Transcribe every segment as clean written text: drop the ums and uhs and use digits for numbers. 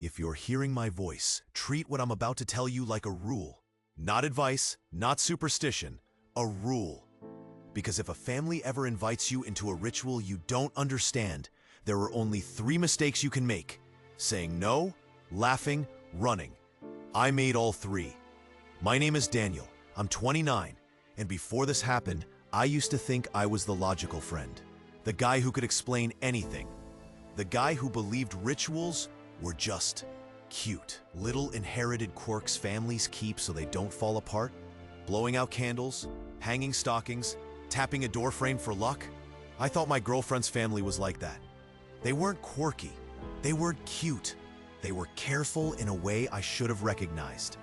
If you're hearing my voice, treat what I'm about to tell you like a rule. Not advice, not superstition, a rule. Because if a family ever invites you into a ritual you don't understand, there are only 3 mistakes you can make: saying no, laughing, running. I made all 3. My name is Daniel. I'm 29, and before this happened, I used to think I was the logical friend. The guy who could explain anything. The guy who believed rituals were just cute. Little inherited quirks families keep so they don't fall apart. Blowing out candles, hanging stockings, tapping a doorframe for luck. I thought my girlfriend's family was like that. They weren't quirky. They weren't cute. They were careful in a way I should have recognized.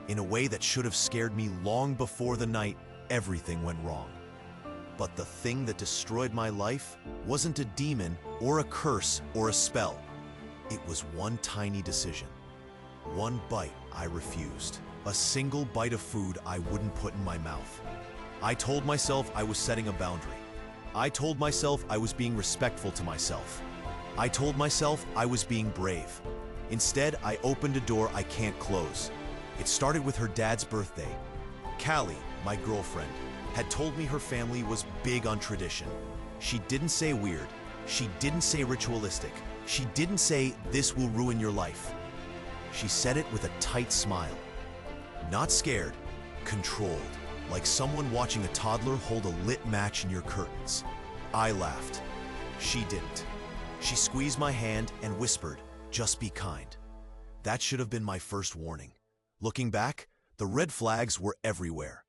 In a way that should have scared me long before the night everything went wrong. But the thing that destroyed my life wasn't a demon or a curse or a spell. It was one tiny decision. One bite I refused. A single bite of food I wouldn't put in my mouth. I told myself I was setting a boundary. I told myself I was being respectful to myself. I told myself I was being brave. Instead, I opened a door I can't close. It started with her dad's birthday. Callie, my girlfriend, had told me her family was big on tradition. She didn't say weird. She didn't say ritualistic. She didn't say, "This will ruin your life." She said it with a tight smile. Not scared, controlled, like someone watching a toddler hold a lit match in your curtains. I laughed. She didn't. She squeezed my hand and whispered, "Just be kind." That should have been my first warning. Looking back, the red flags were everywhere.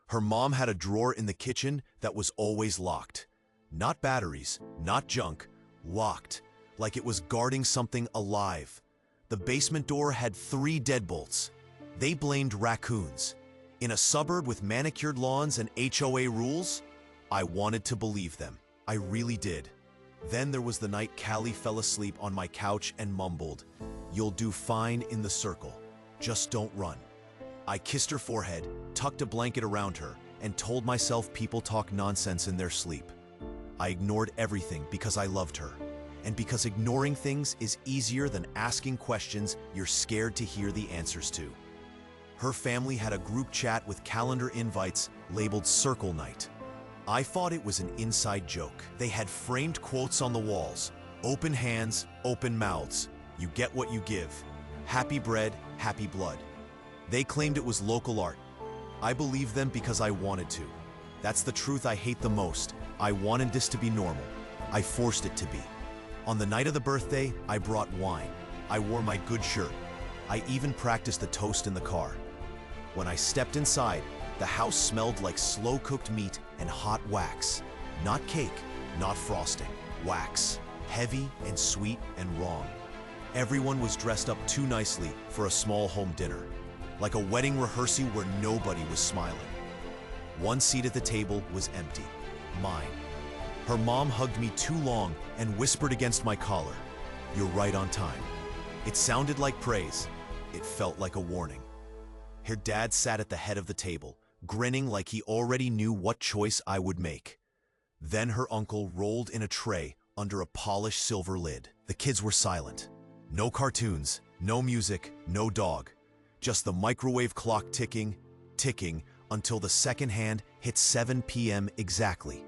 Her mom had a drawer in the kitchen that was always locked. Not batteries, not junk, locked, like it was guarding something alive. The basement door had 3 deadbolts. They blamed raccoons. In a suburb with manicured lawns and HOA rules, I wanted to believe them. I really did. Then there was the night Callie fell asleep on my couch and mumbled, "You'll do fine in the circle. Just don't run." I kissed her forehead, tucked a blanket around her, and told myself people talk nonsense in their sleep. I ignored everything because I loved her, and because ignoring things is easier than asking questions you're scared to hear the answers to. Her family had a group chat with calendar invites labeled Circle Night. I thought it was an inside joke. They had framed quotes on the walls: "Open hands, open mouths. You get what you give. Happy bread, happy blood." They claimed it was local art. I believed them because I wanted to. That's the truth I hate the most. I wanted this to be normal. I forced it to be. On the night of the birthday, I brought wine. I wore my good shirt. I even practiced the toast in the car. When I stepped inside, the house smelled like slow-cooked meat and hot wax. Not cake, not frosting. Wax. Heavy and sweet and wrong. Everyone was dressed up too nicely for a small home dinner. Like a wedding rehearsal where nobody was smiling. One seat at the table was empty. Mine. Her mom hugged me too long and whispered against my collar, "You're right on time." It sounded like praise. It felt like a warning. Her dad sat at the head of the table, grinning like he already knew what choice I would make. Then her uncle rolled in a tray under a polished silver lid. The kids were silent. No cartoons, no music, no dog. Just the microwave clock ticking, ticking, until the second hand hit 7 p.m. exactly.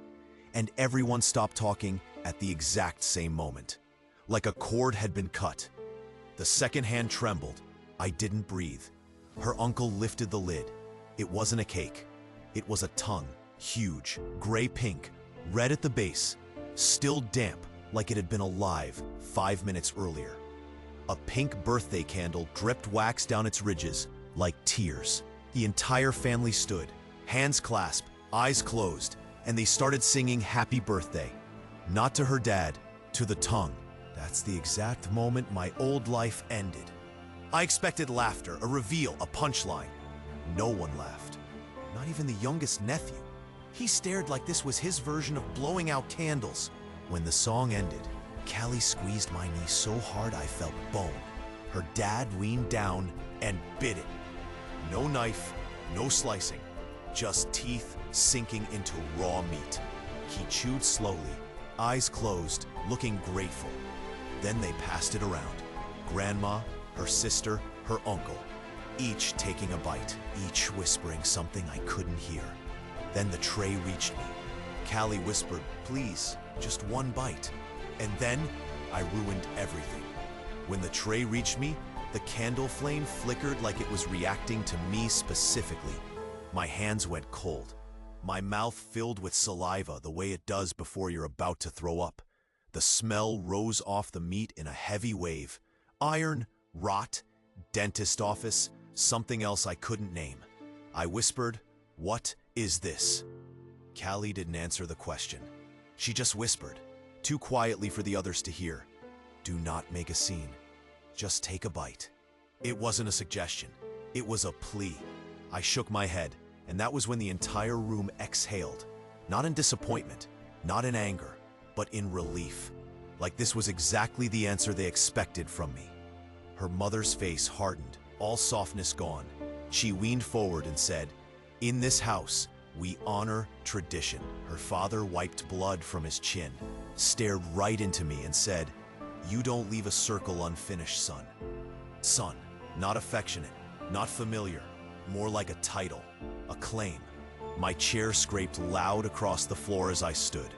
And everyone stopped talking at the exact same moment. Like a cord had been cut. The second hand trembled. I didn't breathe. Her uncle lifted the lid. It wasn't a cake. It was a tongue, huge, gray-pink, red at the base, still damp like it had been alive 5 minutes earlier. A pink birthday candle dripped wax down its ridges like tears. The entire family stood, hands clasped, eyes closed, and they started singing Happy Birthday. Not to her dad, to the tongue. That's the exact moment my old life ended. I expected laughter, a reveal, a punchline. No one laughed. Not even the youngest nephew. He stared like this was his version of blowing out candles. When the song ended, Callie squeezed my knee so hard I felt bone. Her dad leaned down and bit it. No knife, no slicing, just teeth sinking into raw meat. He chewed slowly, eyes closed, looking grateful. Then they passed it around. Grandma, her sister, her uncle, each taking a bite, each whispering something I couldn't hear. Then the tray reached me. Callie whispered, "Please, just one bite." And then I ruined everything. When the tray reached me, the candle flame flickered like it was reacting to me specifically. My hands went cold. My mouth filled with saliva the way it does before you're about to throw up. The smell rose off the meat in a heavy wave. Iron, rot, dentist office, something else I couldn't name. I whispered, "What is this?" Callie didn't answer the question. She just whispered, too quietly for the others to hear, "Do not make a scene. Just take a bite." It wasn't a suggestion. It was a plea. I shook my head, and that was when the entire room exhaled. Not in disappointment, not in anger, but in relief. Like this was exactly the answer they expected from me. Her mother's face hardened, all softness gone. She leaned forward and said, "In this house, we honor tradition." Her father wiped blood from his chin, stared right into me and said, "You don't leave a circle unfinished, son." Son, not affectionate, not familiar, more like a title, a claim. My chair scraped loud across the floor as I stood.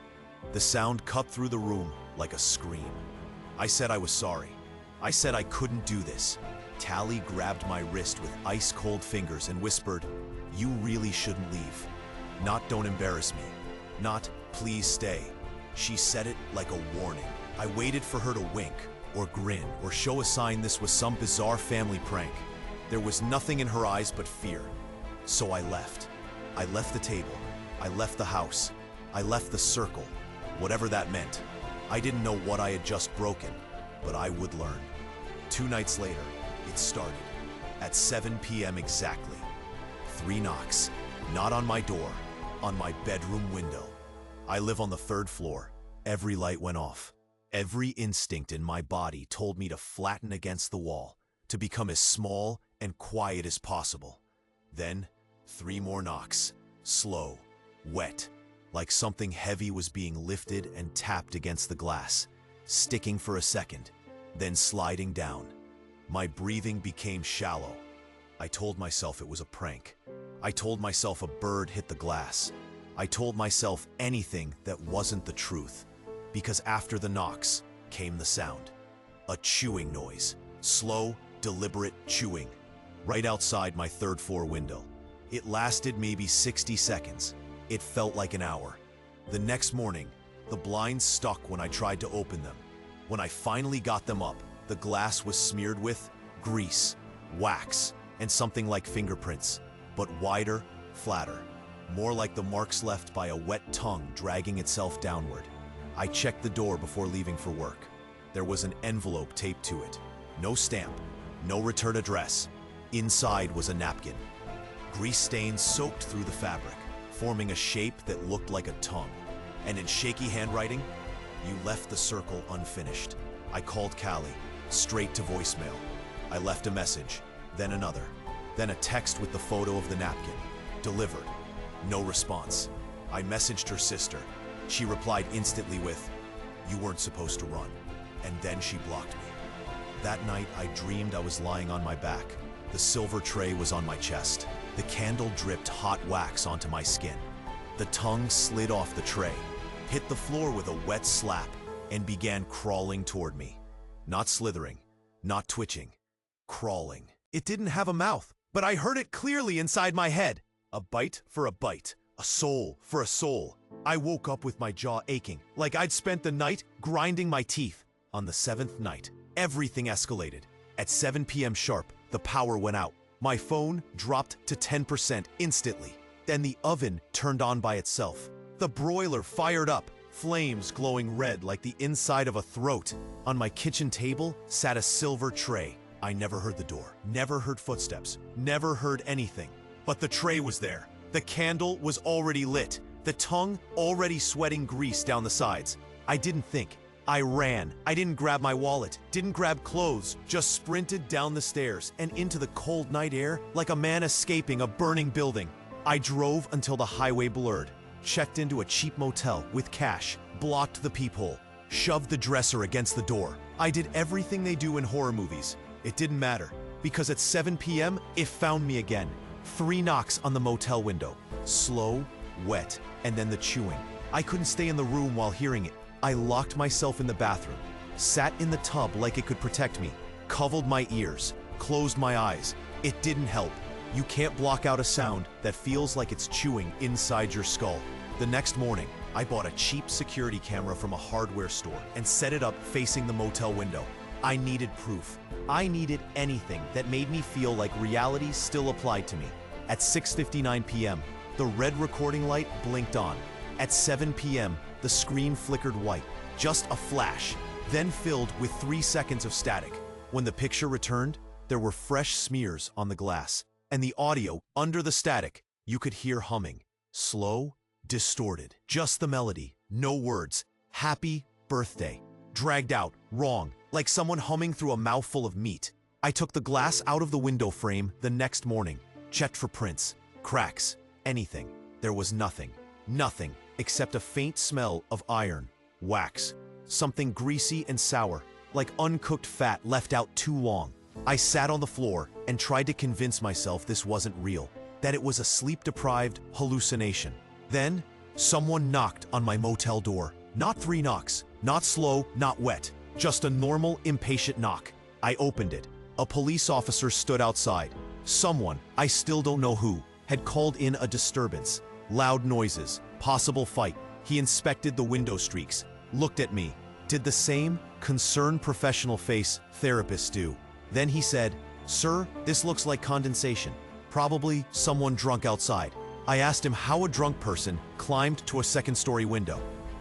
The sound cut through the room like a scream. I said I was sorry. I said I couldn't do this. Callie grabbed my wrist with ice-cold fingers and whispered, "You really shouldn't leave. Not don't embarrass me. Not please stay." She said it like a warning. I waited for her to wink, or grin, or show a sign this was some bizarre family prank. There was nothing in her eyes but fear. So I left. I left the table. I left the house. I left the circle, whatever that meant. I didn't know what I had just broken, but I would learn. 2 nights later, it started. At 7 p.m. exactly. 3 knocks, not on my door, on my bedroom window. I live on the 3rd floor. Every light went off. Every instinct in my body told me to flatten against the wall, to become as small and quiet as possible. Then, 3 more knocks, slow, wet, like something heavy was being lifted and tapped against the glass, sticking for a second, then sliding down. My breathing became shallow. I told myself it was a prank. I told myself a bird hit the glass. I told myself anything that wasn't the truth. Because after the knocks came the sound. A chewing noise. Slow, deliberate chewing. Right outside my 3rd floor window. It lasted maybe 60 seconds. It felt like an hour. The next morning, the blinds stuck when I tried to open them. When I finally got them up, the glass was smeared with grease, wax, and something like fingerprints, but wider, flatter. More like the marks left by a wet tongue dragging itself downward. I checked the door before leaving for work. There was an envelope taped to it. No stamp, no return address. Inside was a napkin. Grease stains soaked through the fabric, forming a shape that looked like a tongue. And in shaky handwriting, "You left the circle unfinished." I called Callie, straight to voicemail. I left a message, then another, then a text with the photo of the napkin. Delivered. No response. I messaged her sister. She replied instantly with, "You weren't supposed to run." And then she blocked me. That night, I dreamed I was lying on my back. The silver tray was on my chest. The candle dripped hot wax onto my skin. The tongue slid off the tray, hit the floor with a wet slap, and began crawling toward me. Not slithering, not twitching, crawling. It didn't have a mouth, but I heard it clearly inside my head. A bite for a bite, a soul for a soul. I woke up with my jaw aching, like I'd spent the night grinding my teeth. On the 7th night, everything escalated. At 7 p.m. sharp, the power went out. My phone dropped to 10% instantly. Then the oven turned on by itself. The broiler fired up, flames glowing red like the inside of a throat. On my kitchen table sat a silver tray. I never heard the door, never heard footsteps, never heard anything. But the tray was there. The candle was already lit. The tongue already sweating grease down the sides. I didn't think. I ran. I didn't grab my wallet, didn't grab clothes, just sprinted down the stairs and into the cold night air like a man escaping a burning building. I drove until the highway blurred, checked into a cheap motel with cash, blocked the peephole, shoved the dresser against the door. I did everything they do in horror movies. It didn't matter, because at 7 p.m., it found me again. 3 knocks on the motel window. Slow, wet, and then the chewing. I couldn't stay in the room while hearing it. I locked myself in the bathroom, sat in the tub like it could protect me, covered my ears, closed my eyes. It didn't help. You can't block out a sound that feels like it's chewing inside your skull. The next morning, I bought a cheap security camera from a hardware store and set it up facing the motel window. I needed proof. I needed anything that made me feel like reality still applied to me. At 6:59 p.m., the red recording light blinked on. At 7 p.m., the screen flickered white, just a flash, then filled with 3 seconds of static. When the picture returned, there were fresh smears on the glass, and the audio under the static, you could hear humming. Slow, distorted, just the melody, no words. Happy birthday. Dragged out, wrong, like someone humming through a mouthful of meat. I took the glass out of the window frame the next morning, checked for prints, cracks, anything. There was nothing. Nothing except a faint smell of iron, wax, something greasy and sour, like uncooked fat left out too long. I sat on the floor and tried to convince myself this wasn't real, that it was a sleep-deprived hallucination. Then, someone knocked on my motel door. Not 3 knocks, not slow, not wet, just a normal, impatient knock. I opened it. A police officer stood outside. Someone, I still don't know who, had called in a disturbance. Loud noises, possible fight. He inspected the window streaks, looked at me, did the same concerned professional face therapists do. Then he said, "Sir, this looks like condensation. Probably someone drunk outside." I asked him how a drunk person climbed to a second-story window.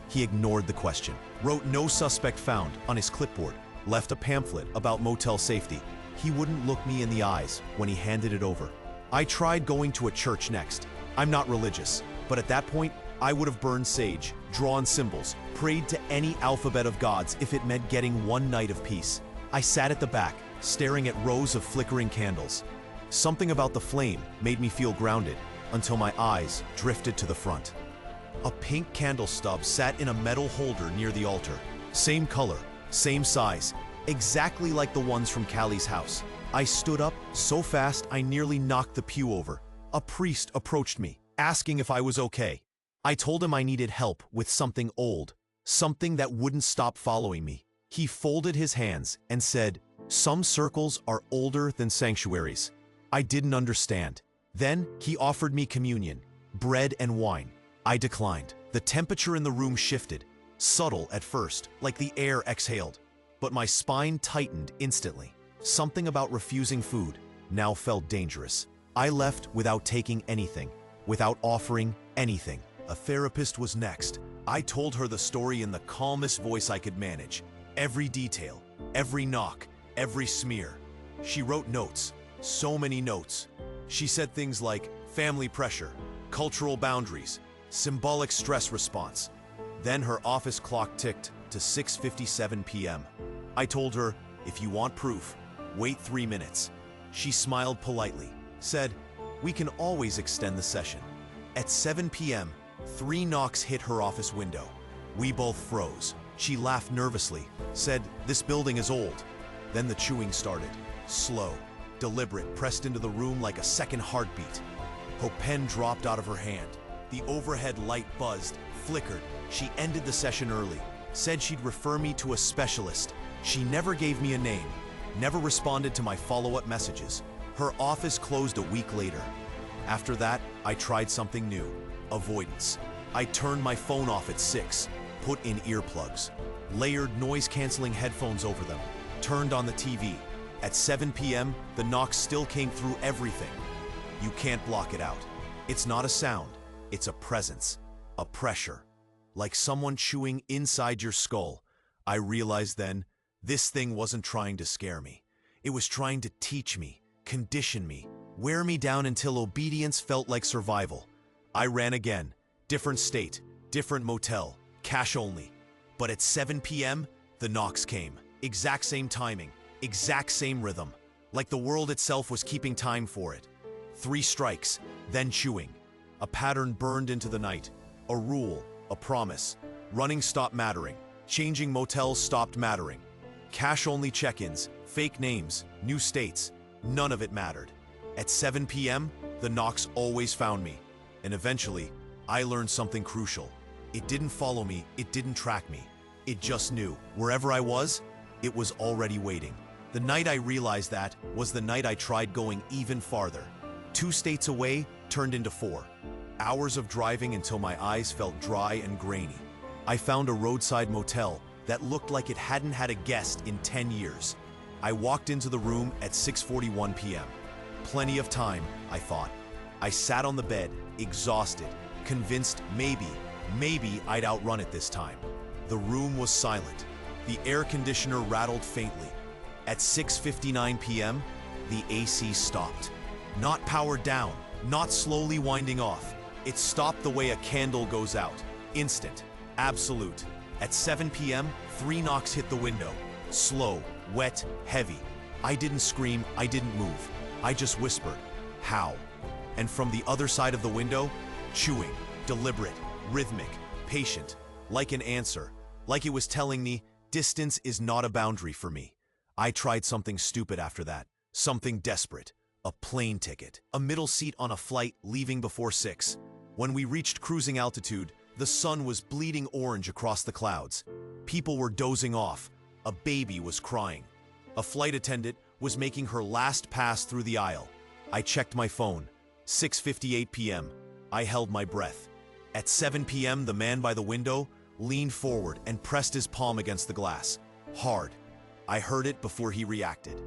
He ignored the question, wrote "no suspect found" on his clipboard, left a pamphlet about motel safety. He wouldn't look me in the eyes when he handed it over. I tried going to a church next. I'm not religious, but at that point, I would have burned sage, drawn symbols, prayed to any alphabet of gods if it meant getting one night of peace. I sat at the back, staring at rows of flickering candles. Something about the flame made me feel grounded until my eyes drifted to the front. A pink candle stub sat in a metal holder near the altar. Same color, same size, exactly like the ones from Callie's house. I stood up so fast I nearly knocked the pew over. A priest approached me, asking if I was okay. I told him I needed help with something old, something that wouldn't stop following me. He folded his hands and said, "Some circles are older than sanctuaries." I didn't understand. Then he offered me communion, bread and wine. I declined. The temperature in the room shifted, subtle at first, like the air exhaled. But my spine tightened instantly. Something about refusing food now felt dangerous. I left without taking anything, without offering anything. A therapist was next. I told her the story in the calmest voice I could manage. Every detail, every knock, every smear. She wrote notes, so many notes. She said things like family pressure, cultural boundaries, symbolic stress response. Then her office clock ticked to 6:57 p.m. I told her, "If you want proof, wait 3 minutes." She smiled politely, said, "We can always extend the session." At 7 p.m., 3 knocks hit her office window. We both froze. She laughed nervously, said, "This building is old." Then the chewing started, slow, deliberate, pressed into the room like a second heartbeat. Her pen dropped out of her hand. The overhead light buzzed, flickered. She ended the session early, said she'd refer me to a specialist. She never gave me a name, never responded to my follow-up messages. Her office closed a week later. After that, I tried something new, avoidance. I turned my phone off at 6, put in earplugs, layered noise-canceling headphones over them, turned on the TV. At 7 p.m., the knocks still came through everything. You can't block it out. It's not a sound, it's a presence, a pressure, like someone chewing inside your skull. I realized then, this thing wasn't trying to scare me. It was trying to teach me, condition me, wear me down until obedience felt like survival. I ran again, different state, different motel, cash only. But at 7 p.m., the knocks came. Exact same timing, exact same rhythm, like the world itself was keeping time for it. 3 strikes, then chewing. A pattern burned into the night. A rule, a promise. Running stopped mattering. Changing motels stopped mattering. Cash-only check-ins Fake names, new states, none of it mattered. At 7 p.m., the knocks always found me. And eventually, I learned something crucial. It didn't follow me, it didn't track me. It just knew, wherever I was, it was already waiting. The night I realized that was the night I tried going even farther. 2 states away turned into 4. Hours of driving until my eyes felt dry and grainy. I found a roadside motel that looked like it hadn't had a guest in 10 years. I walked into the room at 6:41 p.m. Plenty of time, I thought. I sat on the bed, exhausted, convinced maybe I'd outrun it this time. The room was silent. The air conditioner rattled faintly. At 6:59 p.m., the AC stopped. Not powered down, not slowly winding off. It stopped the way a candle goes out. Instant, absolute. At 7 p.m., 3 knocks hit the window. Slow, wet, heavy. I didn't scream, I didn't move. I just whispered, "How?" And from the other side of the window, chewing, deliberate, rhythmic, patient, like an answer, like it was telling me, distance is not a boundary for me. I tried something stupid after that, something desperate. A plane ticket, a middle seat on a flight leaving before 6. When we reached cruising altitude, the sun was bleeding orange across the clouds. People were dozing off. A baby was crying. A flight attendant was making her last pass through the aisle. I checked my phone. 6:58 p.m. I held my breath. At 7 p.m., the man by the window leaned forward and pressed his palm against the glass. Hard. I heard it before he reacted.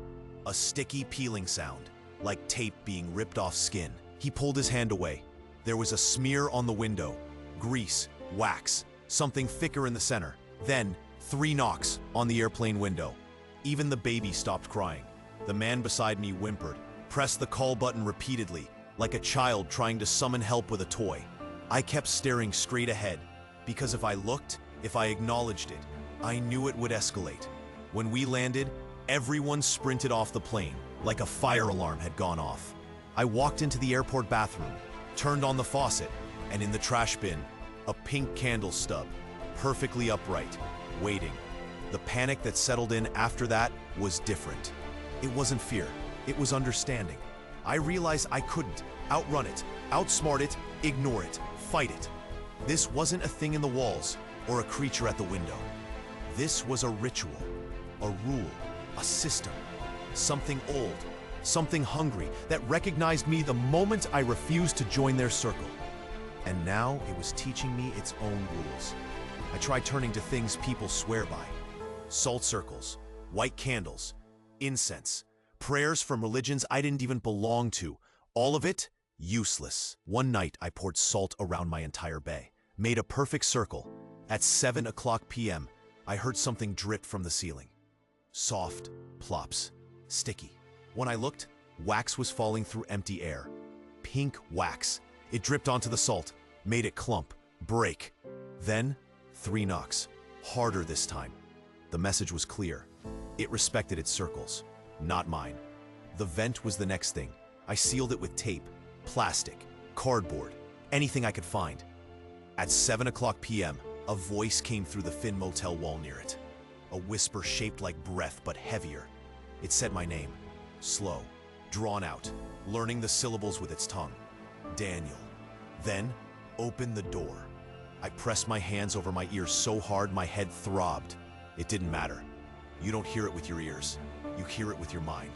A sticky peeling sound, like tape being ripped off skin. He pulled his hand away. There was a smear on the window. Grease, wax, something thicker in the center. Then, 3 knocks on the airplane window. Even the baby stopped crying. The man beside me whimpered, pressed the call button repeatedly, like a child trying to summon help with a toy. I kept staring straight ahead, because if I looked, if I acknowledged it, I knew it would escalate. When we landed, everyone sprinted off the plane, like a fire alarm had gone off. I walked into the airport bathroom, turned on the faucet, and in the trash bin, a pink candle stub, perfectly upright, waiting. The panic that settled in after that was different. It wasn't fear, it was understanding. I realized I couldn't outrun it, outsmart it, ignore it, fight it. This wasn't a thing in the walls or a creature at the window. This was a ritual, a rule, a system, something old, something hungry that recognized me the moment I refused to join their circle. And now it was teaching me its own rules. I tried turning to things people swear by. Salt circles, white candles, incense, prayers from religions I didn't even belong to. All of it, useless. One night I poured salt around my entire bay, made a perfect circle. At 7 o'clock p.m., I heard something drip from the ceiling. Soft, plops, sticky. When I looked, wax was falling through empty air. Pink wax. It dripped onto the salt, made it clump, break. Then, 3 knocks. Harder this time. The message was clear. It respected its circles, not mine. The vent was the next thing. I sealed it with tape, plastic, cardboard, anything I could find. At 7 o'clock p.m., a voice came through the thin motel wall near it. A whisper shaped like breath, but heavier. It said my name, slow, drawn out, learning the syllables with its tongue. Daniel. Then, open the door. I pressed my hands over my ears so hard my head throbbed. It didn't matter. You don't hear it with your ears. You hear it with your mind.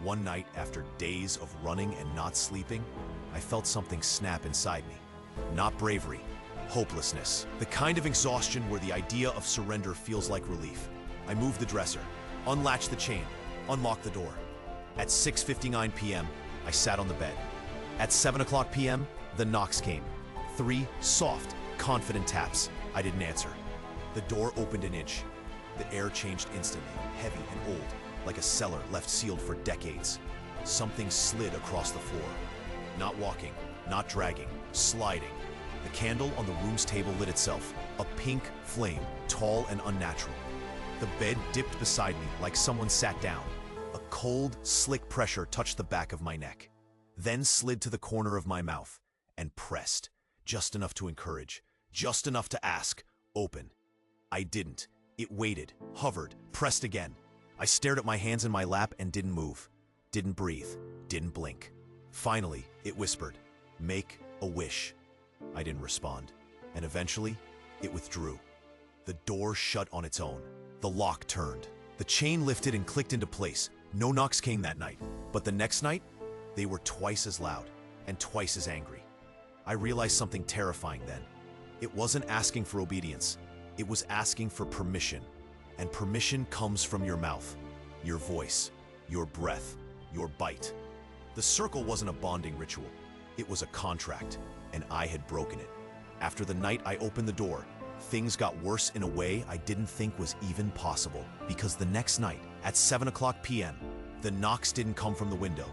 One night, after days of running and not sleeping, I felt something snap inside me. Not bravery, hopelessness. The kind of exhaustion where the idea of surrender feels like relief. I moved the dresser, unlatched the chain, unlocked the door. At 6:59 p.m., I sat on the bed. At 7 o'clock p.m., the knocks came. 3 soft, confident taps. I didn't answer. The door opened an inch. The air changed instantly, heavy and old, like a cellar left sealed for decades. Something slid across the floor. Not walking, not dragging, sliding. The candle on the room's table lit itself, a pink flame, tall and unnatural. The bed dipped beside me like someone sat down. A cold, slick pressure touched the back of my neck, then slid to the corner of my mouth and pressed, just enough to encourage, just enough to ask, open. I didn't. It waited, hovered, pressed again. I stared at my hands in my lap and didn't move, didn't breathe, didn't blink. Finally, it whispered, "Make a wish." I didn't respond, and eventually, it withdrew. The door shut on its own. The lock turned. The chain lifted and clicked into place. No knocks came that night, but the next night, they were twice as loud and twice as angry. I realized something terrifying then. It wasn't asking for obedience. It was asking for permission. And permission comes from your mouth, your voice, your breath, your bite. The circle wasn't a bonding ritual. It was a contract, and I had broken it. After the night I opened the door, things got worse in a way I didn't think was even possible. Because the next night, at 7:00 p.m., the knocks didn't come from the window.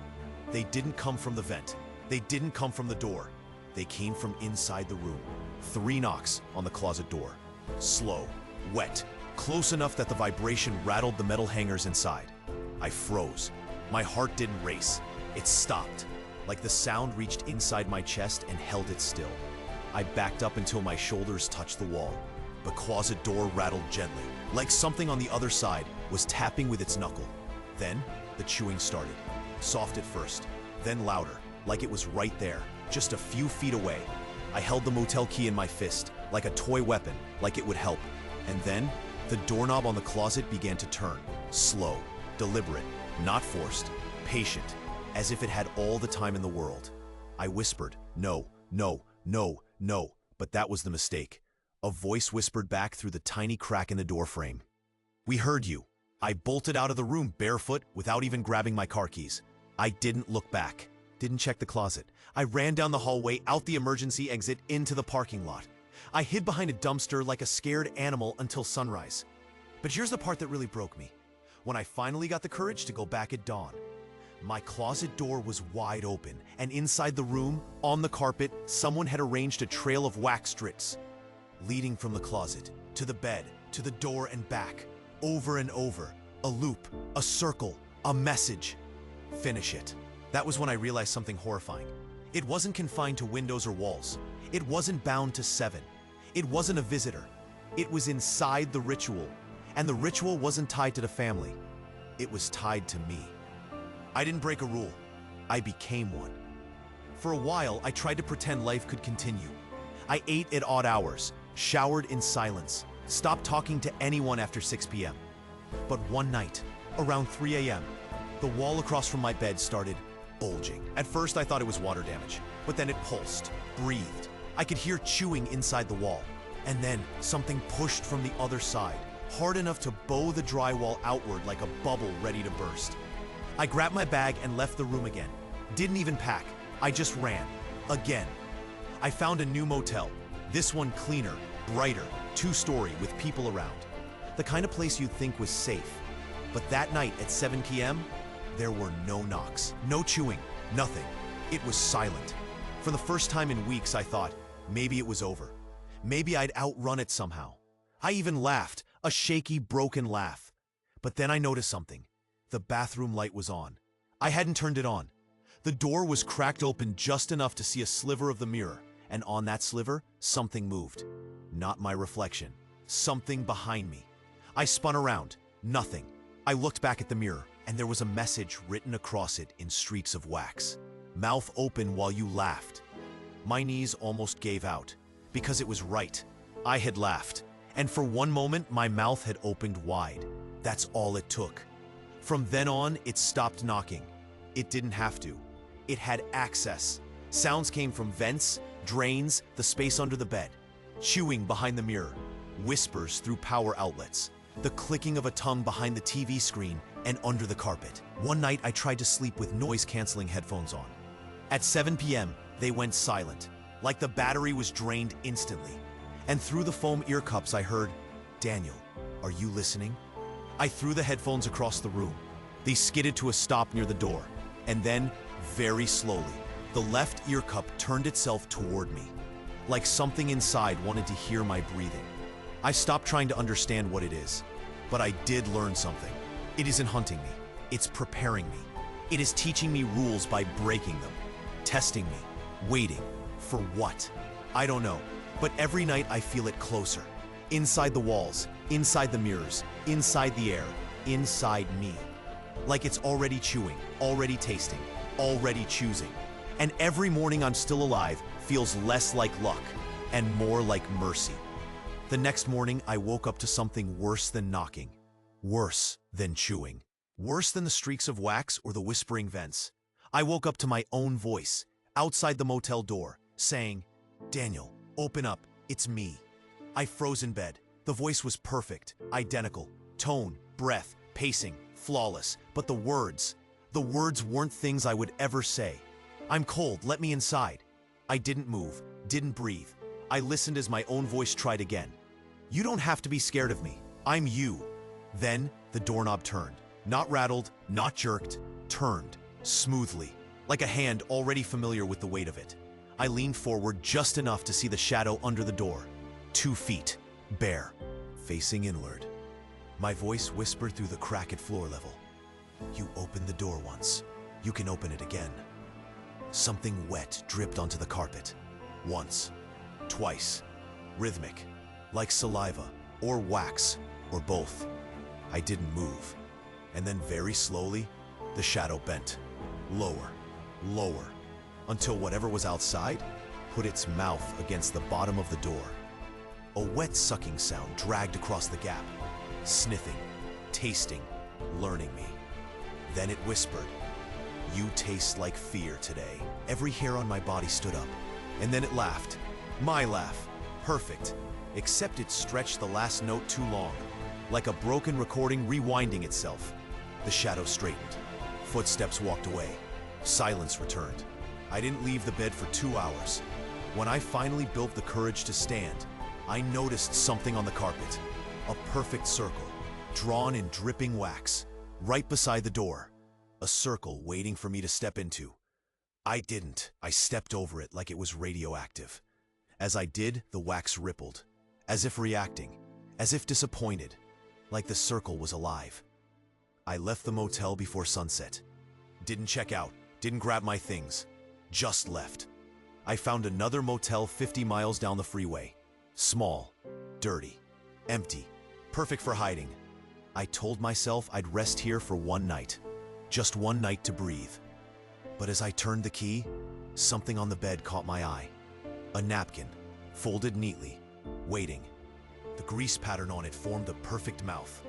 They didn't come from the vent. They didn't come from the door. They came from inside the room. 3 knocks on the closet door. Slow, wet, close enough that the vibration rattled the metal hangers inside. I froze. My heart didn't race. It stopped, like the sound reached inside my chest and held it still. I backed up until my shoulders touched the wall. The closet door rattled gently, like something on the other side was tapping with its knuckle. Then, the chewing started. Soft at first, then louder, like it was right there, just a few feet away. I held the motel key in my fist, like a toy weapon, like it would help. And then, the doorknob on the closet began to turn. Slow, deliberate, not forced, patient, as if it had all the time in the world. I whispered, "No, no, no, no," but that was the mistake. A voice whispered back through the tiny crack in the doorframe. "We heard you." I bolted out of the room barefoot without even grabbing my car keys. I didn't look back, didn't check the closet. I ran down the hallway, out the emergency exit, into the parking lot. I hid behind a dumpster like a scared animal until sunrise. But here's the part that really broke me. When I finally got the courage to go back at dawn, my closet door was wide open, and inside the room, on the carpet, someone had arranged a trail of wax strips, leading from the closet, to the bed, to the door and back, over and over, a loop, a circle, a message. Finish it. That was when I realized something horrifying. It wasn't confined to windows or walls. It wasn't bound to 7. It wasn't a visitor. It was inside the ritual. And the ritual wasn't tied to the family. It was tied to me. I didn't break a rule. I became one. For a while, I tried to pretend life could continue. I ate at odd hours, showered in silence, stopped talking to anyone after 6 p.m. But one night, around 3 a.m., the wall across from my bed started bulging. At first, I thought it was water damage, but then it pulsed, breathed. I could hear chewing inside the wall. And then something pushed from the other side, hard enough to bow the drywall outward like a bubble ready to burst. I grabbed my bag and left the room again. Didn't even pack. I just ran. Again. I found a new motel. This one cleaner, brighter, 2-story with people around. The kind of place you'd think was safe. But that night at 7 p.m., there were no knocks, no chewing, nothing. It was silent. For the first time in weeks, I thought, maybe it was over. Maybe I'd outrun it somehow. I even laughed, a shaky, broken laugh. But then I noticed something. The bathroom light was on. I hadn't turned it on. The door was cracked open just enough to see a sliver of the mirror, and on that sliver, something moved. Not my reflection. Something behind me. I spun around. Nothing. I looked back at the mirror, and there was a message written across it in streaks of wax. Mouth open while you laughed. My knees almost gave out, because it was right. I had laughed, and for one moment, my mouth had opened wide. That's all it took. From then on, it stopped knocking. It didn't have to. It had access. Sounds came from vents, drains, the space under the bed, chewing behind the mirror, whispers through power outlets, the clicking of a tongue behind the TV screen and under the carpet. One night, I tried to sleep with noise-canceling headphones on. At 7 p.m., they went silent, like the battery was drained instantly. And through the foam ear cups, I heard, "Daniel, are you listening?" I threw the headphones across the room. They skidded to a stop near the door. And then, very slowly, the left ear cup turned itself toward me, like something inside wanted to hear my breathing. I stopped trying to understand what it is, but I did learn something. It isn't hunting me. It's preparing me. It is teaching me rules by breaking them, testing me, waiting. For what? I don't know, but every night I feel it closer. Inside the walls, inside the mirrors, inside the air. inside me. Like it's already chewing, already tasting, already choosing. And every morning I'm still alive feels less like luck and more like mercy. The next morning I woke up to something worse than knocking, worse than chewing, worse than the streaks of wax or the whispering vents. I woke up to my own voice outside the motel door saying, "Daniel, open up, it's me." I froze in bed. The voice was perfect, identical, tone, breath, pacing, flawless, but the words weren't things I would ever say. "I'm cold, let me inside." I didn't move, didn't breathe. I listened as my own voice tried again. "You don't have to be scared of me, I'm you." Then the doorknob turned, not rattled, not jerked, turned, smoothly, like a hand already familiar with the weight of it. I leaned forward just enough to see the shadow under the door, 2 feet, bare, facing inward. My voice whispered through the crack at floor level. "You opened the door once, you can open it again." Something wet dripped onto the carpet. Once, twice, rhythmic, like saliva, or wax, or both. I didn't move. And then very slowly, the shadow bent. Lower, lower, until whatever was outside put its mouth against the bottom of the door. A wet sucking sound dragged across the gap, sniffing, tasting, learning me. Then it whispered, "You taste like fear today." Every hair on my body stood up. And then it laughed. My laugh. Perfect. Except it stretched the last note too long, like a broken recording rewinding itself. The shadow straightened. Footsteps walked away. Silence returned. I didn't leave the bed for 2 hours. When I finally built the courage to stand, I noticed something on the carpet. A perfect circle, drawn in dripping wax, right beside the door. A circle waiting for me to step into. I didn't. I stepped over it like it was radioactive. As I did, the wax rippled, as if reacting, as if disappointed, like the circle was alive. I left the motel before sunset. Didn't check out, didn't grab my things, just left. I found another motel 50 miles down the freeway. Small, dirty, empty, perfect for hiding. I told myself I'd rest here for one night, just one night to breathe. But as I turned the key, something on the bed caught my eye. A napkin, folded neatly, waiting. The grease pattern on it formed a perfect mouth,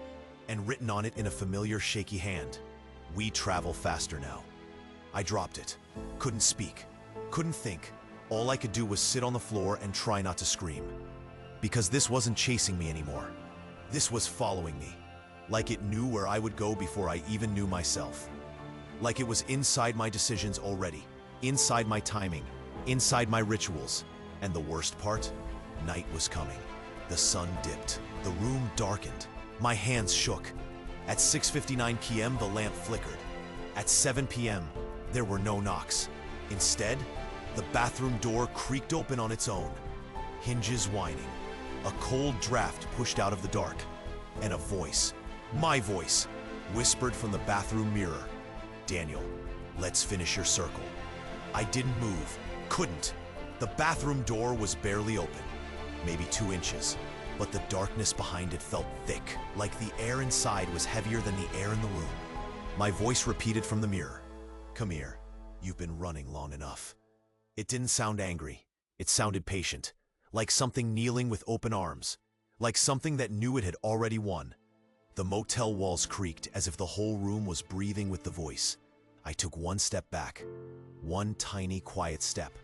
and written on it in a familiar shaky hand, "We travel faster now." I dropped it. Couldn't speak. Couldn't think. All I could do was sit on the floor and try not to scream. Because this wasn't chasing me anymore. This was following me. Like it knew where I would go before I even knew myself. Like it was inside my decisions already. Inside my timing. Inside my rituals. And the worst part? Night was coming. The sun dipped. The room darkened. My hands shook. At 6:59 p.m., the lamp flickered. At 7 p.m., there were no knocks. Instead, the bathroom door creaked open on its own, hinges whining. A cold draft pushed out of the dark, and a voice, my voice, whispered from the bathroom mirror, "Daniel, let's finish your circle." I didn't move, couldn't. The bathroom door was barely open, maybe 2 inches, but the darkness behind it felt thick, like the air inside was heavier than the air in the room. My voice repeated from the mirror, "Come here, you've been running long enough." It didn't sound angry, it sounded patient, like something kneeling with open arms, like something that knew it had already won. The motel walls creaked as if the whole room was breathing with the voice. I took one step back, one tiny quiet step,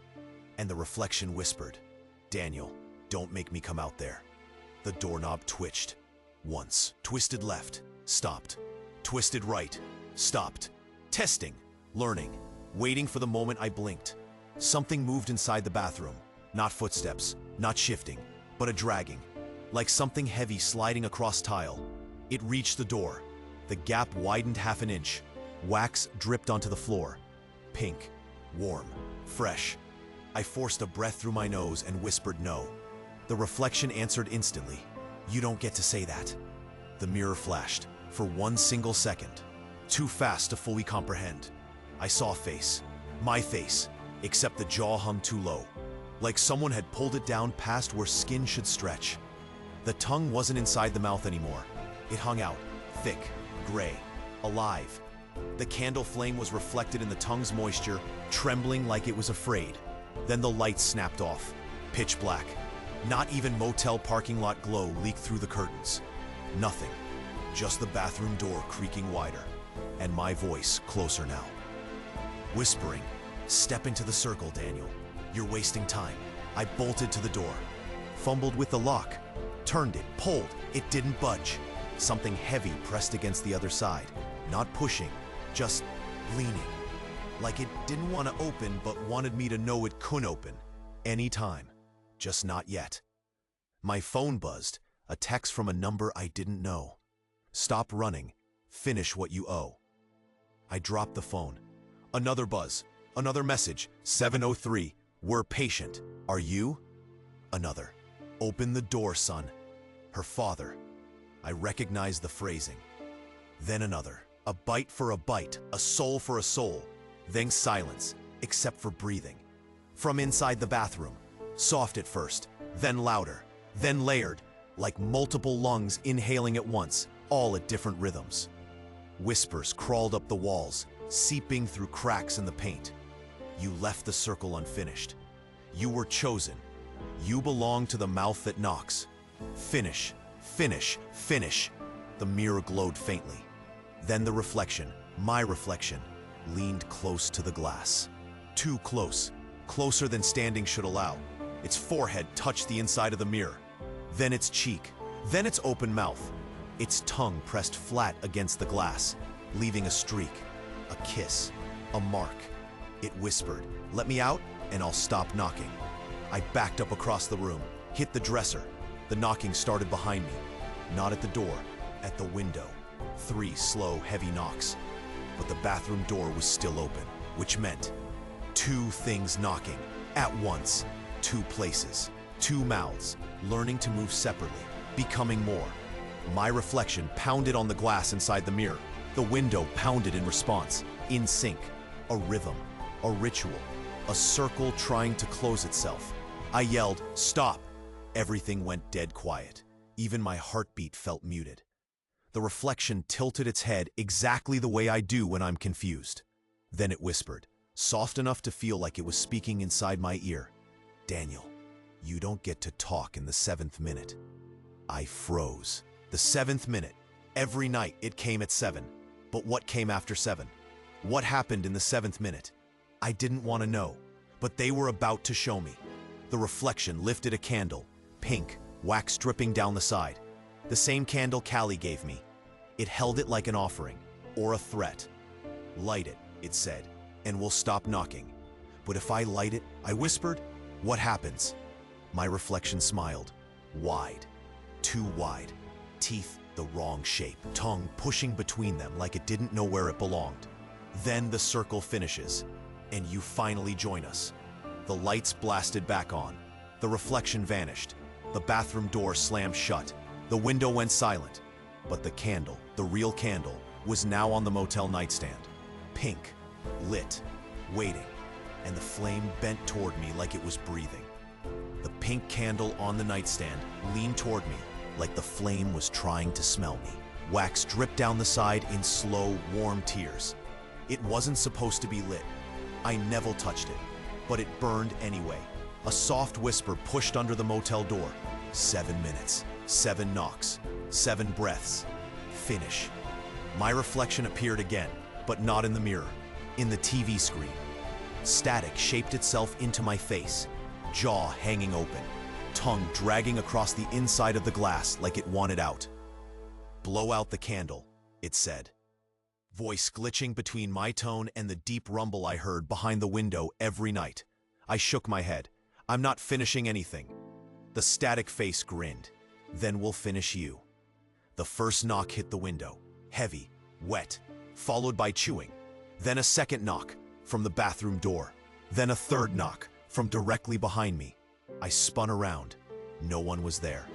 and the reflection whispered, "Daniel, don't make me come out there." The doorknob twitched. Once, twisted left, stopped. Twisted right, stopped. Testing, learning, waiting for the moment I blinked. Something moved inside the bathroom. Not footsteps, not shifting, but a dragging. Like something heavy sliding across tile. It reached the door. The gap widened half an inch. Wax dripped onto the floor. Pink, warm, fresh. I forced a breath through my nose and whispered no. The reflection answered instantly. "You don't get to say that." The mirror flashed, for one single second. Too fast to fully comprehend. I saw a face. My face, except the jaw hung too low. Like someone had pulled it down past where skin should stretch. The tongue wasn't inside the mouth anymore. It hung out, thick, gray, alive. The candle flame was reflected in the tongue's moisture, trembling like it was afraid. Then the lights snapped off. Pitch black. Not even motel parking lot glow leaked through the curtains. Nothing. Just the bathroom door creaking wider. And my voice closer now. Whispering, "Step into the circle, Daniel. You're wasting time." I bolted to the door. Fumbled with the lock. Turned it, pulled. It didn't budge. Something heavy pressed against the other side. Not pushing, just leaning. Like it didn't want to open, but wanted me to know it couldn't open. Anytime. Just not yet. My phone buzzed. A text from a number I didn't know. "Stop running. Finish what you owe." I dropped the phone. Another buzz. Another message. 703. "We're patient. Are you?" Another. "Open the door, son." Her father. I recognized the phrasing. Then another. A bite for a bite. A soul for a soul. Then silence, except for breathing. From inside the bathroom. Soft at first, then louder, then layered, like multiple lungs inhaling at once, all at different rhythms. Whispers crawled up the walls, seeping through cracks in the paint. "You left the circle unfinished. You were chosen. You belong to the mouth that knocks. Finish, finish, finish." The mirror glowed faintly. Then the reflection, my reflection, leaned close to the glass. Too close, closer than standing should allow. Its forehead touched the inside of the mirror. Then its cheek, then its open mouth. Its tongue pressed flat against the glass, leaving a streak, a kiss, a mark. It whispered, "Let me out and I'll stop knocking." I backed up across the room, hit the dresser. The knocking started behind me. Not at the door, at the window. 3 slow, heavy knocks. But the bathroom door was still open, which meant 2 things knocking at once. 2 places, 2 mouths, learning to move separately, becoming more. My reflection pounded on the glass inside the mirror. The window pounded in response, in sync. A rhythm, a ritual, a circle trying to close itself. I yelled, "Stop!" Everything went dead quiet. Even my heartbeat felt muted. The reflection tilted its head exactly the way I do when I'm confused. Then it whispered, soft enough to feel like it was speaking inside my ear, "Daniel, you don't get to talk in the 7th minute." I froze. The 7th minute. Every night it came at 7. But what came after 7? What happened in the 7th minute? I didn't want to know, but they were about to show me. The reflection lifted a candle, pink, wax dripping down the side. The same candle Callie gave me. It held it like an offering, or a threat. "Light it," it said, "and we'll stop knocking." "But if I light it," I whispered, "what happens?" My reflection smiled. Wide. Too wide. Teeth the wrong shape. Tongue pushing between them like it didn't know where it belonged. Then the circle finishes, and you finally join us. The lights blasted back on. The reflection vanished. The bathroom door slammed shut. The window went silent. But the candle, the real candle, was now on the motel nightstand. Pink, lit, waiting, and the flame bent toward me like it was breathing. The pink candle on the nightstand leaned toward me like the flame was trying to smell me. Wax dripped down the side in slow, warm tears. It wasn't supposed to be lit. I never touched it, but it burned anyway. A soft whisper pushed under the motel door. 7 minutes, 7 knocks, 7 breaths. Finish. My reflection appeared again, but not in the mirror, in the TV screen. Static shaped itself into my face, jaw hanging open, tongue dragging across the inside of the glass like it wanted out. "Blow out the candle," it said. Voice glitching between my tone and the deep rumble I heard behind the window every night. I shook my head. "I'm not finishing anything." The static face grinned. "Then we'll finish you." The first knock hit the window, heavy, wet, followed by chewing. Then a second knock from the bathroom door. Then a third knock from directly behind me. I spun around. No one was there.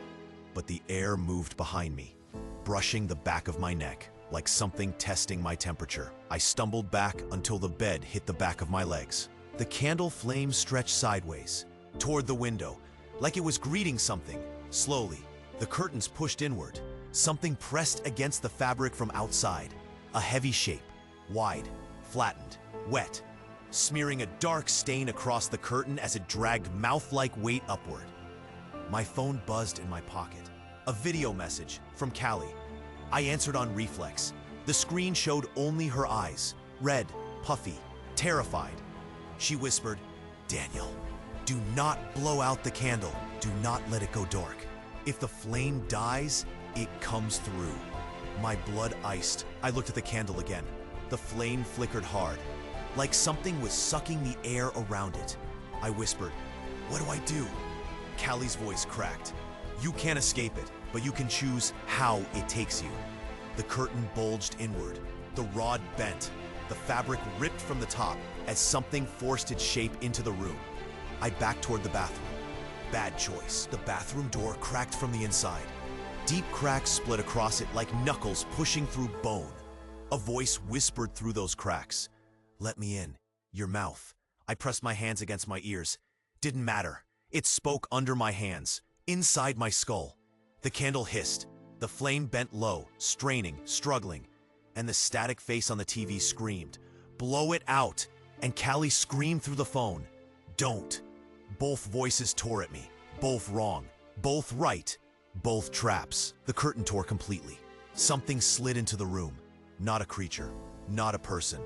But the air moved behind me, brushing the back of my neck, like something testing my temperature. I stumbled back until the bed hit the back of my legs. The candle flame stretched sideways, toward the window, like it was greeting something. Slowly, the curtains pushed inward. Something pressed against the fabric from outside. A heavy shape, wide, flattened, wet, smearing a dark stain across the curtain as it dragged mouth-like weight upward. My phone buzzed in my pocket. A video message from Callie. I answered on reflex. The screen showed only her eyes, red, puffy, terrified. She whispered, "Daniel, do not blow out the candle. Do not let it go dark. If the flame dies, it comes through." My blood iced. I looked at the candle again. The flame flickered hard, like something was sucking the air around it. I whispered, "What do I do?" Callie's voice cracked. "You can't escape it, but you can choose how it takes you." The curtain bulged inward. The rod bent. The fabric ripped from the top as something forced its shape into the room. I backed toward the bathroom. Bad choice. The bathroom door cracked from the inside. Deep cracks split across it like knuckles pushing through bone. A voice whispered through those cracks, "Let me in. Your mouth." I pressed my hands against my ears. Didn't matter. It spoke under my hands, inside my skull. The candle hissed. The flame bent low, straining, struggling. And the static face on the TV screamed, "Blow it out!" And Callie screamed through the phone, "Don't." Both voices tore at me. Both wrong. Both right. Both traps. The curtain tore completely. Something slid into the room. Not a creature. Not a person.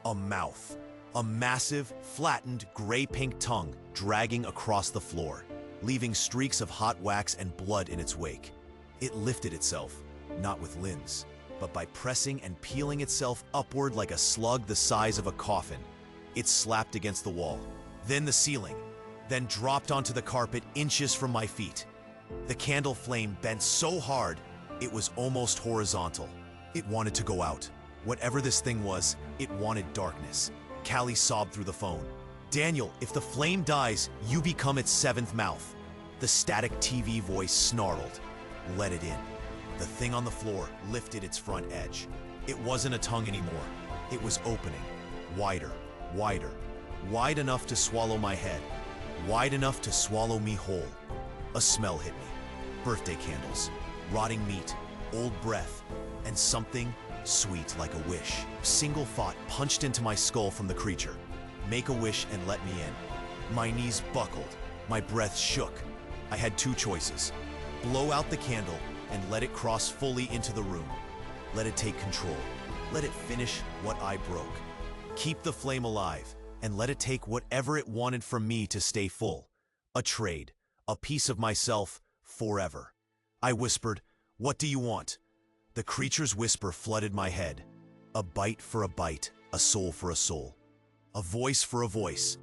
A mouth. A massive, flattened, gray-pink tongue dragging across the floor, leaving streaks of hot wax and blood in its wake. It lifted itself, not with limbs, but by pressing and peeling itself upward like a slug the size of a coffin. It slapped against the wall, then the ceiling, then dropped onto the carpet inches from my feet. The candle flame bent so hard, it was almost horizontal. It wanted to go out. Whatever this thing was, it wanted darkness. Callie sobbed through the phone. "Daniel, if the flame dies, you become its seventh mouth." The static TV voice snarled, "Let it in." The thing on the floor lifted its front edge. It wasn't a tongue anymore. It was opening, wider, wider, wide enough to swallow my head, wide enough to swallow me whole. A smell hit me. Birthday candles, rotting meat, old breath, and something sweet like a wish. Single thought punched into my skull from the creature. Make a wish and let me in. My knees buckled. My breath shook. I had two choices. Blow out the candle and let it cross fully into the room. Let it take control. Let it finish what I broke. Keep the flame alive and let it take whatever it wanted from me to stay full. A trade. A piece of myself forever. I whispered, "What do you want?" The creature's whisper flooded my head. A bite for a bite, a soul for a soul. A voice for a voice.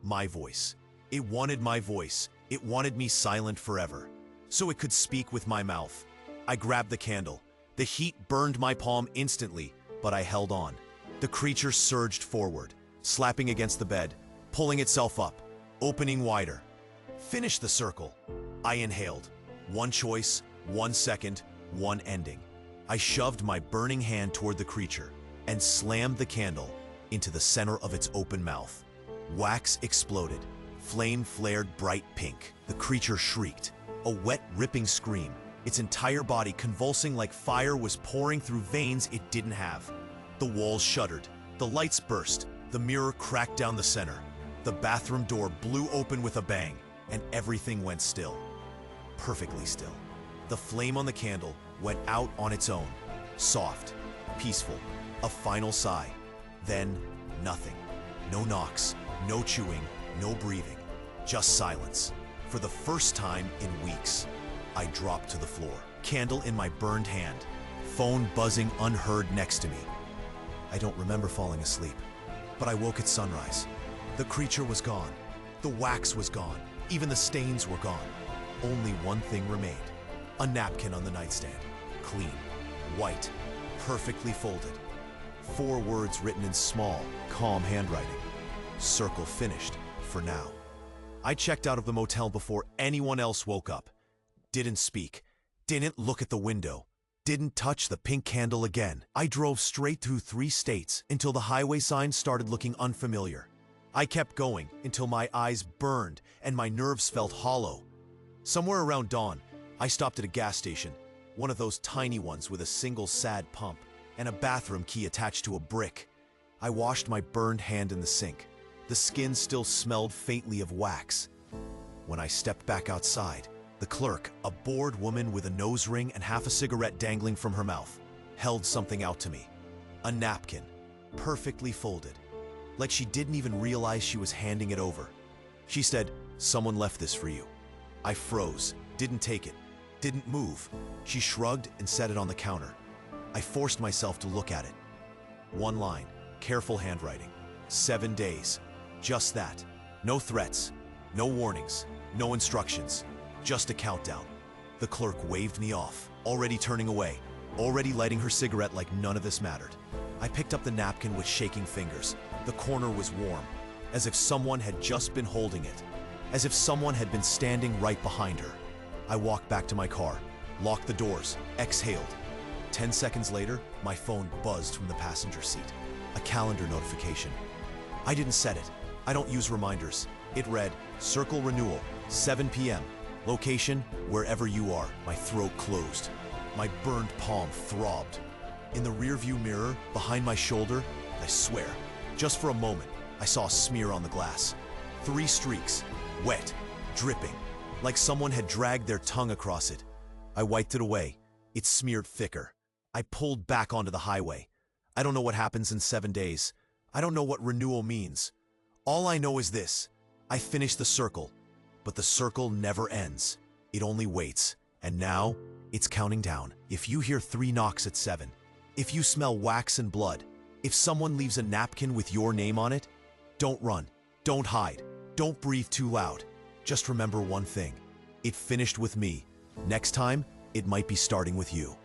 My voice. It wanted my voice. It wanted me silent forever, so it could speak with my mouth. I grabbed the candle. The heat burned my palm instantly, but I held on. The creature surged forward, slapping against the bed, pulling itself up, opening wider. Finish the circle. I inhaled. One choice, 1 second, one ending. I shoved my burning hand toward the creature and slammed the candle into the center of its open mouth. Wax exploded. Flame flared bright pink. The creature shrieked. A wet, ripping scream. Its entire body convulsing like fire was pouring through veins it didn't have. The walls shuddered. The lights burst. The mirror cracked down the center. The bathroom door blew open with a bang, and everything went still. Perfectly still. The flame on the candle went out on its own. Soft, peaceful, a final sigh. Then, nothing. No knocks, no chewing, no breathing. Just silence. For the first time in weeks, I dropped to the floor. Candle in my burned hand. Phone buzzing unheard next to me. I don't remember falling asleep, but I woke at sunrise. The creature was gone. The wax was gone. Even the stains were gone. Only one thing remained. A napkin on the nightstand. Clean, white, perfectly folded. 4 words written in small, calm handwriting. Circle finished, for now. I checked out of the motel before anyone else woke up. Didn't speak. Didn't look at the window. Didn't touch the pink candle again. I drove straight through 3 states until the highway signs started looking unfamiliar. I kept going until my eyes burned and my nerves felt hollow. Somewhere around dawn, I stopped at a gas station. One of those tiny ones with a single sad pump and a bathroom key attached to a brick. I washed my burned hand in the sink. The skin still smelled faintly of wax. When I stepped back outside, the clerk, a bored woman with a nose ring and half a cigarette dangling from her mouth, held something out to me. A napkin, perfectly folded, like she didn't even realize she was handing it over. She said, "Someone left this for you." I froze, didn't take it, didn't move. She shrugged and set it on the counter. I forced myself to look at it. One line, careful handwriting. 7 days. Just that. No threats, no warnings, no instructions, just a countdown. The clerk waved me off, already turning away, already lighting her cigarette like none of this mattered. I picked up the napkin with shaking fingers. The corner was warm, as if someone had just been holding it, as if someone had been standing right behind her. I walked back to my car, locked the doors, exhaled. 10 seconds later, my phone buzzed from the passenger seat. A calendar notification. I didn't set it. I don't use reminders. It read, "Circle renewal, 7 p.m. Location, wherever you are." My throat closed. My burned palm throbbed. In the rearview mirror, behind my shoulder, I swear, just for a moment, I saw a smear on the glass. 3 streaks, wet, dripping, like someone had dragged their tongue across it. I wiped it away. It smeared thicker. I pulled back onto the highway. I don't know what happens in 7 days. I don't know what renewal means. All I know is this. I finished the circle, but the circle never ends. It only waits. And now, it's counting down. If you hear 3 knocks at 7, if you smell wax and blood, if someone leaves a napkin with your name on it, don't run, don't hide, don't breathe too loud. Just remember one thing. It finished with me. Next time, it might be starting with you.